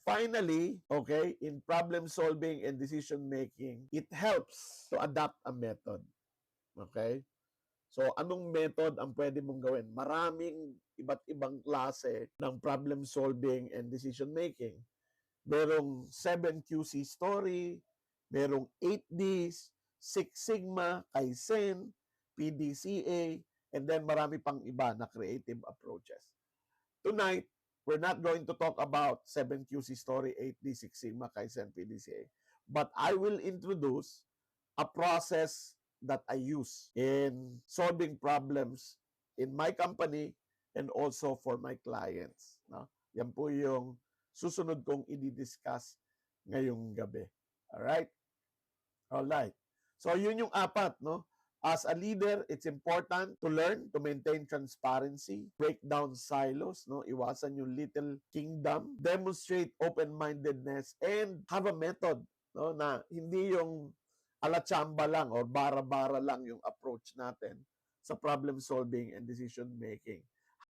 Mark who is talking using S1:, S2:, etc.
S1: finally, okay, in problem solving and decision making, it helps to adapt a method. Okay? So, anong method ang pwede mong gawin? Maraming iba't ibang klase ng problem solving and decision making. Merong 7QC story, merong 8Ds, Six Sigma, Kaizen, PDCA, and then marami pang iba na creative approaches. Tonight, we're not going to talk about 7QC story, 8D, Six Sigma, Kaizen, PDCA. But I will introduce a process that I use in solving problems in my company and also for my clients. No? Yan po yung susunod kong i-discuss ngayong gabi. Alright? Alright. So, yun yung apat, no? As a leader, it's important to learn to maintain transparency, break down silos, no? Iwasan yung little kingdom, demonstrate open-mindedness, and have a method, no? Na hindi yung alatsamba lang or bara-bara lang yung approach natin sa problem solving and decision making.